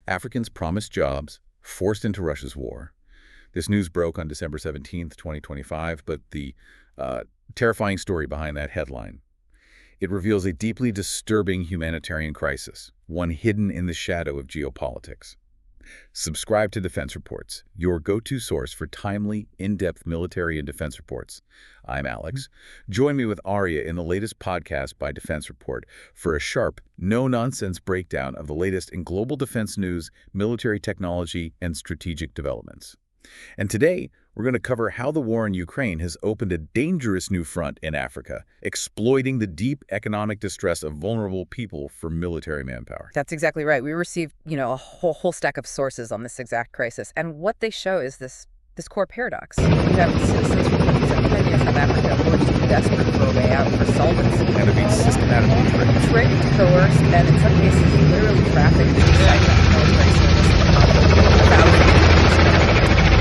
Africans promised jobs, forced into Russia's war. This news broke on December 17th, 2025, but the terrifying story behind that headline. It reveals a deeply disturbing humanitarian crisis, one hidden in the shadow of geopolitics. Subscribe to Defense Reports, your go-to source for timely, in-depth military and defense reports. I'm Alex. Join me with Arya in the latest podcast by Defense Report for a sharp, no-nonsense breakdown of the latest in global defense news, military technology, and strategic developments. And today, we're going to cover how the war in Ukraine has opened a dangerous new front in Africa, exploiting the deep economic distress of vulnerable people for military manpower. That's exactly right. We received, a whole stack of sources on this exact crisis. And what they show is this core paradox. You have citizens from countries like Kenya, South Africa, who are just desperate for a way out, for solvency. And are being systematically tricked, coerced, and in some cases literally trafficked into signing up for military service.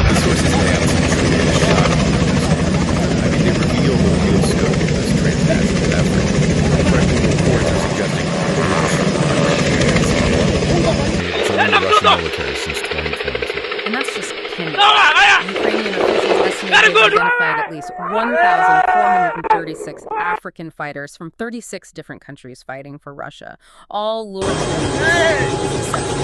The sources lay out some truly shocking numbers. They reveal the real scope of this transnational effort. Credible reports are suggesting Russian military since 2022. And that's just Kenya. Ukrainian officials estimate they've identified at least 1,436 African fighters from 36 different countries fighting for Russia, all lured to deception.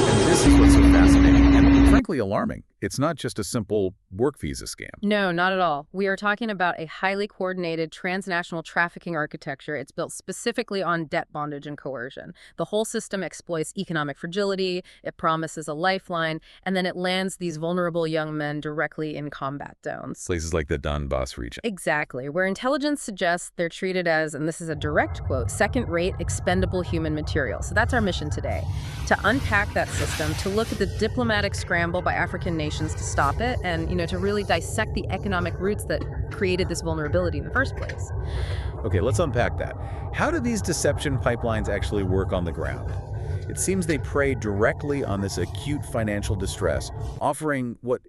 And this is what's so fascinating and frankly alarming. It's not just a simple work visa scam. No, not at all. We are talking about a highly coordinated transnational trafficking architecture. It's built specifically on debt bondage and coercion. The whole system exploits economic fragility, it promises a lifeline, and then it lands these vulnerable young men directly in combat zones. Places like the Donbass region. Exactly, where intelligence suggests they're treated as, and this is a direct quote, second-rate expendable human material. So that's our mission today, to unpack that system, to look at the diplomatic scramble by African nations to stop it, and to really dissect the economic roots that created this vulnerability in the first place. Okay, let's unpack that. How do these deception pipelines actually work on the ground? It seems they prey directly on this acute financial distress, offering what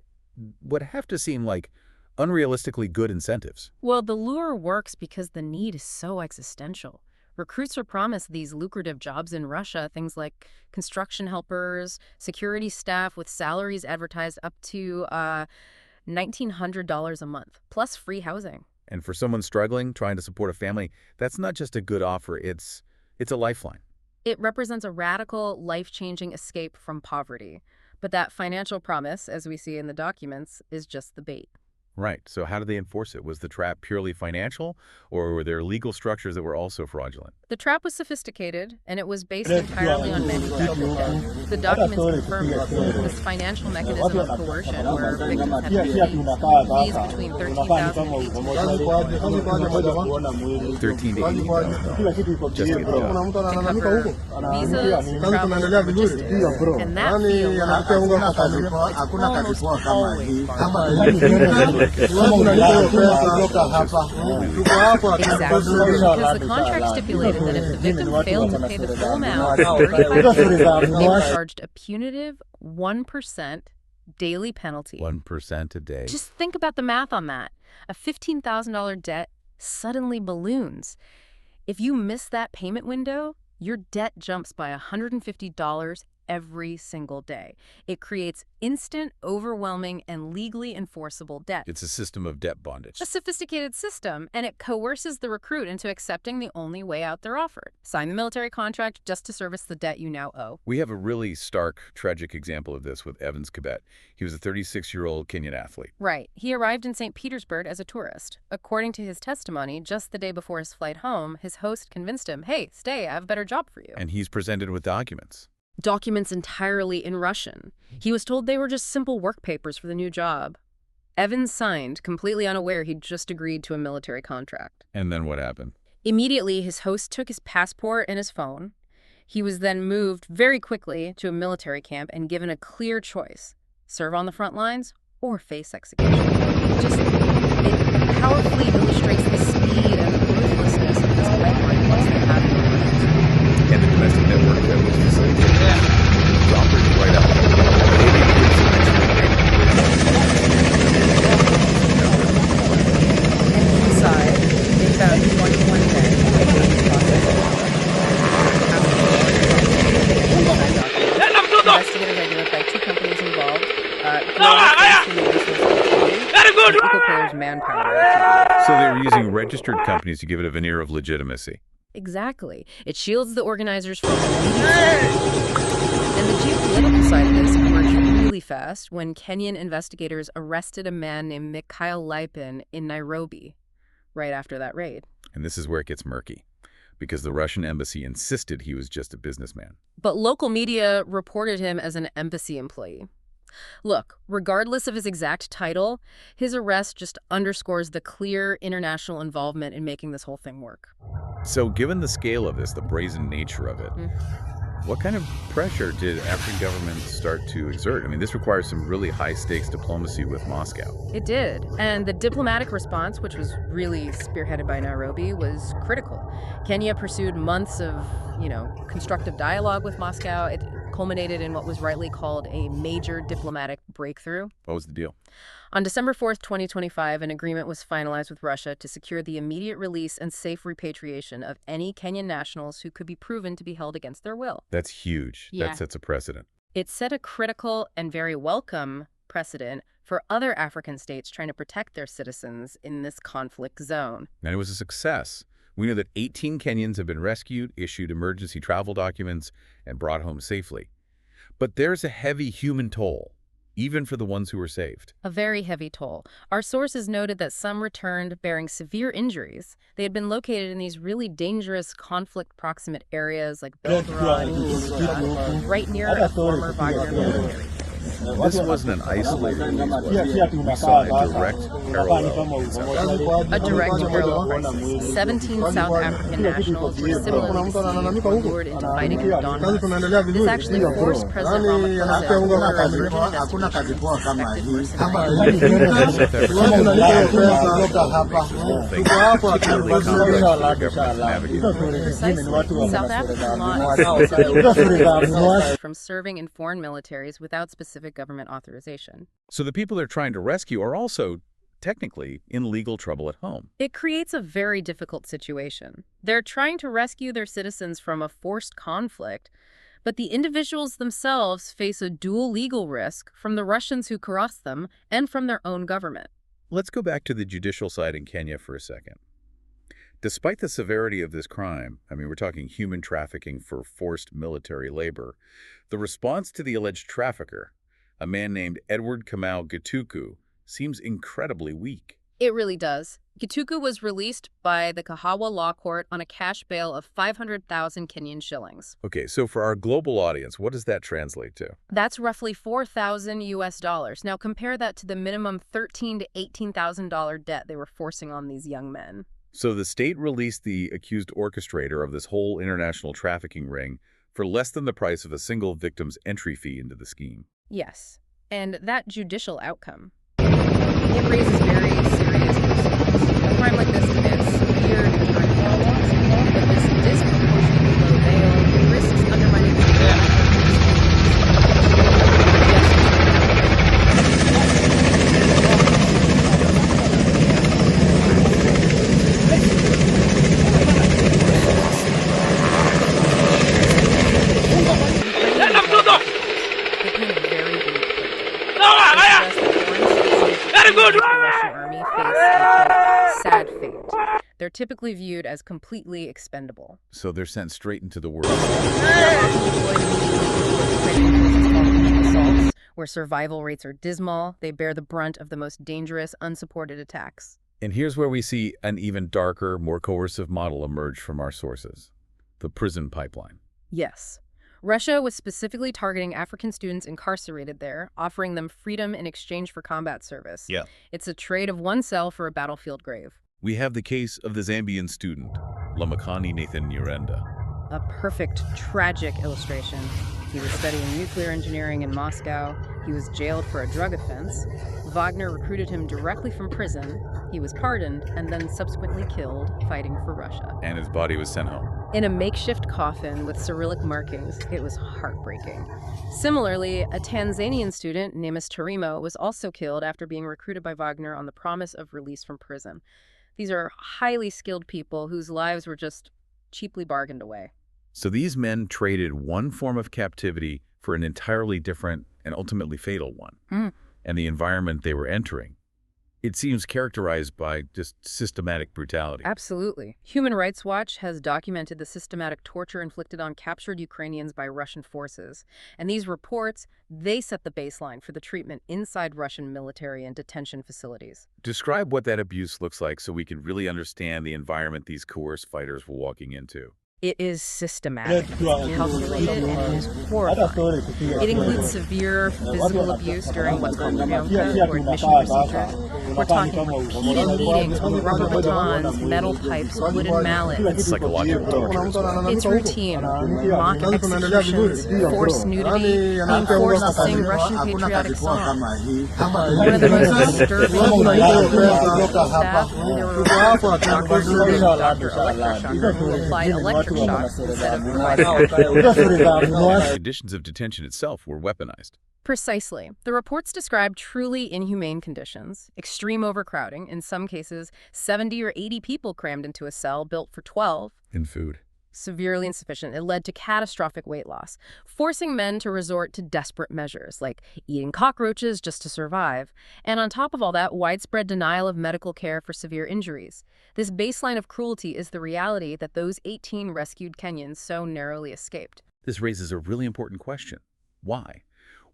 have to seem like unrealistically good incentives. Well, the lure works because the need is so existential. Recruits are promised these lucrative jobs in Russia, things like construction helpers, security staff with salaries advertised up to $1,900 a month, plus free housing. And for someone struggling, trying to support a family, that's not just a good offer, it's a lifeline. It represents a radical, life-changing escape from poverty. But that financial promise, as we see in the documents, is just the bait. Right. So how did they enforce it? Was the trap purely financial, or were there legal structures that were also fraudulent? The trap was sophisticated, and it was based entirely on manufactured debt. The documents confirm this financial mechanism of coercion, where victims had to pay fees between $13,000 and $18,000. $13,000 to $18,000 just to get the job. To cover visas, travel, logistics, and that fee alone is almost always farmland. Exactly, because the contract stipulated that if the victim failed to pay the full amount, they were charged a punitive 1% daily penalty. 1% a day. Just think about the math on that. A $15,000 debt suddenly balloons. If you miss that payment window, your debt jumps by $150 every single day. It creates instant, overwhelming, and legally enforceable debt. It's a system of debt bondage. A sophisticated system, and it coerces the recruit into accepting the only way out they're offered. Sign the military contract just to service the debt you now owe. We have a really stark, tragic example of this with Evans Kibet. He was a 36-year-old Kenyan athlete. Right. He arrived in St. Petersburg as a tourist. According to his testimony, just the day before his flight home, his host convinced him, hey, stay, I have a better job for you. And he's presented with documents. Documents entirely in Russian. He was told they were just simple work papers for the new job. Evans signed, completely unaware he'd just agreed to a military contract. And then what happened? Immediately, his host took his passport and his phone. He was then moved very quickly to a military camp and given a clear choice: serve on the front lines or face execution. It powerfully illustrates the speed and the ruthlessness of this pipeline once they have it. And the domestic network that was facilitated dropped it right out. And inside, they found 21 men in the process of Investigators identified two companies involved. Global Human Resources and EcoPlayer's Manpower Ltd. So they were using registered companies to give it a veneer of legitimacy. Exactly. It shields the organizers from immediate and the geopolitical side of this emerged really fast when Kenyan investigators arrested a man named Mikhail Lipin in Nairobi right after that raid. And this is where it gets murky, because the Russian embassy insisted he was just a businessman. But local media reported him as an embassy employee. Look, regardless of his exact title, his arrest just underscores the clear international involvement in making this whole thing work. So given the scale of this, the brazen nature of it, what kind of pressure did African governments start to exert? I mean, this requires some really high-stakes diplomacy with Moscow. It did. And the diplomatic response, which was really spearheaded by Nairobi, was critical. Kenya pursued months of, constructive dialogue with Moscow. It culminated in what was rightly called a major diplomatic breakthrough. What was the deal? On December 4th, 2025, an agreement was finalized with Russia to secure the immediate release and safe repatriation of any Kenyan nationals who could be proven to be held against their will. That's huge. Yeah. That sets a precedent. It set a critical and very welcome precedent for other African states trying to protect their citizens in this conflict zone. And it was a success. We know that 18 Kenyans have been rescued, issued emergency travel documents, and brought home safely. But there's a heavy human toll, even for the ones who were saved. A very heavy toll. Our sources noted that some returned bearing severe injuries. They had been located in these really dangerous conflict-proximate areas like Belgorod, right near a former Wagner military. This wasn't an isolated news story. We saw a direct parallel in South Africa. A direct parallel crisis. 17 South African nationals were similarly deceived or lured into fighting in Donbass. This actually forced President Ramaphosa to order a urgent investigation of suspected mercenaries. Precisely. South African law excludes from serving in foreign militaries without specific government authorization. So the people they're trying to rescue are also, technically, in legal trouble at home. It creates a very difficult situation. They're trying to rescue their citizens from a forced conflict, but the individuals themselves face a dual legal risk from the Russians who coerced them and from their own government. Let's go back to the judicial side in Kenya for a second. Despite the severity of this crime, I mean, we're talking human trafficking for forced military labor, the response to the alleged trafficker, a man named Edward Kamau Gituku, seems incredibly weak. It really does. Gituku was released by the Kahawa Law Court on a cash bail of 500,000 Kenyan shillings. Okay, so for our global audience, what does that translate to? That's roughly $4,000 US. Now compare that to the minimum $13,000 to $18,000 debt they were forcing on these young men. So the state released the accused orchestrator of this whole international trafficking ring for less than the price of a single victim's entry fee into the scheme. Yes, and that judicial outcome, it raises very serious concerns. A crime like this demands severe deterrent laws, but this disproportionately low bail risks undermining the Russian army face a sad fate. They're typically viewed as completely expendable. So they're sent straight into the world. Assaults, where survival rates are dismal, they bear the brunt of the most dangerous, unsupported attacks. And here's where we see an even darker, more coercive model emerge from our sources: the prison pipeline. Yes. Russia was specifically targeting African students incarcerated there, offering them freedom in exchange for combat service. Yeah. It's a trade of one cell for a battlefield grave. We have the case of the Zambian student, Lamakani Nathan Nyirenda. A perfect, tragic illustration. He was studying nuclear engineering in Moscow. He was jailed for a drug offense. Wagner recruited him directly from prison. He was pardoned and then subsequently killed fighting for Russia. And his body was sent home. In a makeshift coffin with Cyrillic markings. It was heartbreaking. Similarly, a Tanzanian student, Nemes Tarimo, was also killed after being recruited by Wagner on the promise of release from prison. These are highly skilled people whose lives were just cheaply bargained away. So these men traded one form of captivity for an entirely different and ultimately fatal one. And the environment they were entering, it seems characterized by just systematic brutality. Absolutely. Human Rights Watch has documented the systematic torture inflicted on captured Ukrainians by Russian forces. And these reports, they set the baseline for the treatment inside Russian military and detention facilities. Describe what that abuse looks like so we can really understand the environment these coerced fighters were walking into. It is systematic, it's calculated, and it is horrifying. It includes severe physical abuse during what's called priyomka, or admission procedures. We're talking repeated beatings with rubber batons, metal pipes, wooden mallets. It's psychological torture as well. It's routine. Mock executions, forced nudity, being forced to sing Russian patriotic songs. One of the most disturbing things staff, there were doctors, including Dr. Electroshocker, who applied electric shocks instead of providing The conditions of detention itself were weaponized. Precisely. The reports describe truly inhumane conditions, extreme overcrowding, in some cases 70 or 80 people crammed into a cell built for 12. In food. Severely insufficient. It led to catastrophic weight loss, forcing men to resort to desperate measures like eating cockroaches just to survive. And on top of all that, widespread denial of medical care for severe injuries. This baseline of cruelty is the reality that those 18 rescued Kenyans so narrowly escaped. This raises a really important question. Why?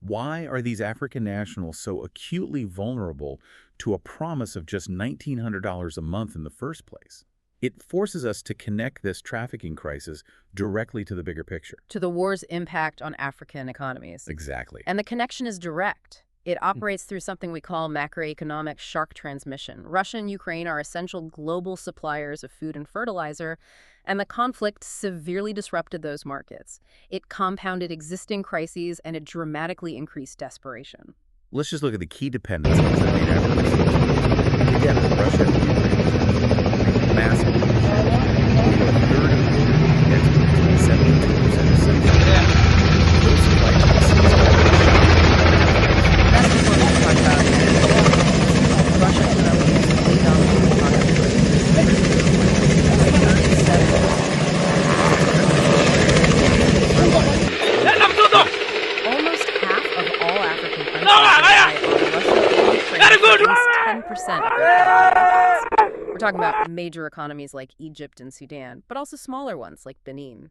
Why are these African nationals so acutely vulnerable to a promise of just $1,900 a month in the first place? It forces us to connect this trafficking crisis directly to the bigger picture. To the war's impact on African economies. Exactly. And the connection is direct. It operates through something we call macroeconomic shark transmission. Russia and Ukraine are essential global suppliers of food and fertilizer, and the conflict severely disrupted those markets. It compounded existing crises, and it dramatically increased desperation. Let's just look at the key dependencies that made Africa. Together, Russia and Ukraine massive. Over a third of the exports, 72% of sales. Those supply chains seized by That's before we talk about Russia and Belarus dominated the market. Almost half of all African countries rely on Russia and Ukraine for at least 10% of their capital imports. We're talking about major economies like Egypt and Sudan, but also smaller ones like Benin.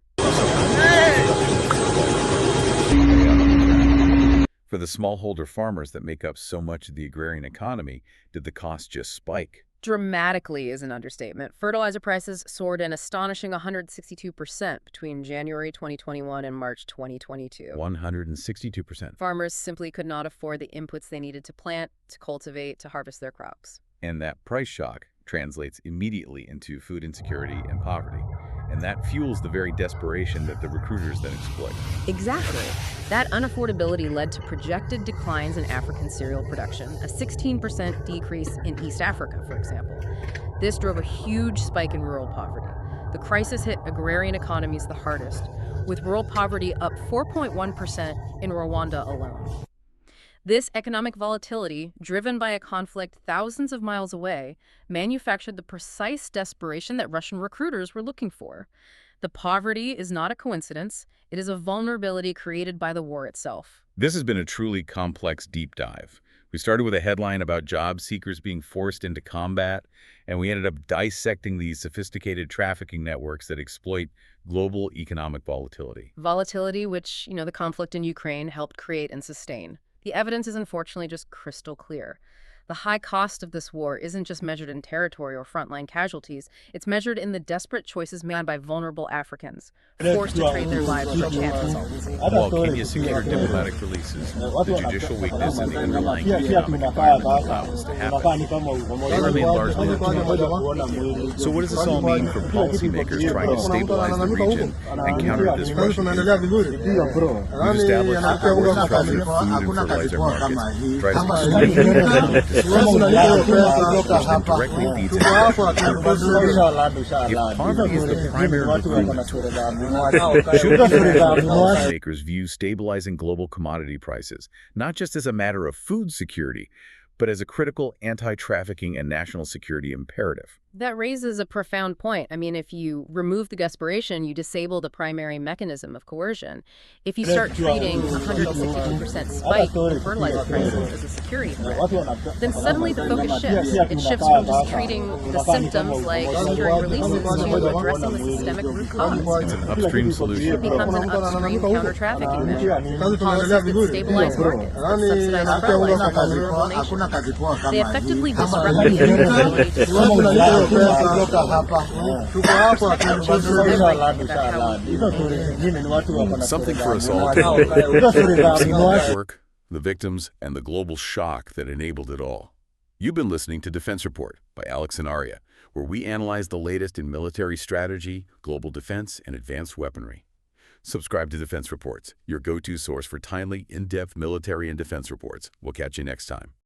For the smallholder farmers that make up so much of the agrarian economy, did the cost just spike? Dramatically is an understatement. Fertilizer prices soared an astonishing 162% between January 2021 and March 2022. 162%. Farmers simply could not afford the inputs they needed to plant, to cultivate, to harvest their crops. And that price shock translates immediately into food insecurity and poverty. And that fuels the very desperation that the recruiters then exploit. Exactly. That unaffordability led to projected declines in African cereal production, a 16% decrease in East Africa, for example. This drove a huge spike in rural poverty. The crisis hit agrarian economies the hardest, with rural poverty up 4.1% in Rwanda alone. This economic volatility, driven by a conflict thousands of miles away, manufactured the precise desperation that Russian recruiters were looking for. The poverty is not a coincidence. It is a vulnerability created by the war itself. This has been a truly complex deep dive. We started with a headline about job seekers being forced into combat, and we ended up dissecting these sophisticated trafficking networks that exploit global economic volatility. Volatility which, the conflict in Ukraine helped create and sustain. The evidence is unfortunately just crystal clear. The high cost of this war isn't just measured in territory or frontline casualties. It's measured in the desperate choices made by vulnerable Africans, forced to trade their lives for a chance insolvency. While Kenya secured diplomatic releases, the judicial weakness and the underlying economic environment allowed this to happen. They remain largely unchanged. So what does this all mean for policymakers trying to stabilize the region and counter this Russian influence? We've established that the war disrupted food and fertilizer markets, drives extreme directly leads into if poverty is the primary recruitment tool, should policymakers view stabilizing global commodity prices not just as a matter of food security, but as a critical anti-trafficking and national security imperative? That raises a profound point. I mean, if you remove the desperation, you disable the primary mechanism of coercion. If you start treating 162% spike in fertilizer prices as a security threat, then suddenly the focus shifts. It shifts from just treating the symptoms like securing releases to addressing the systemic root cause. It's an upstream It solution. becomes an upstream counter-trafficking measure. Policies that stabilize markets, that subsidize fertilizer for rural nations. They effectively disrupt the inequality to Something for us all to see the network, the victims, and the global shock that enabled it all. You've been listening to Defense Report by Alex and Arya, where we analyze the latest in military strategy, global defense, and advanced weaponry. Subscribe to Defense Reports, your go-to source for timely, in-depth military and defense reports. We'll catch you next time.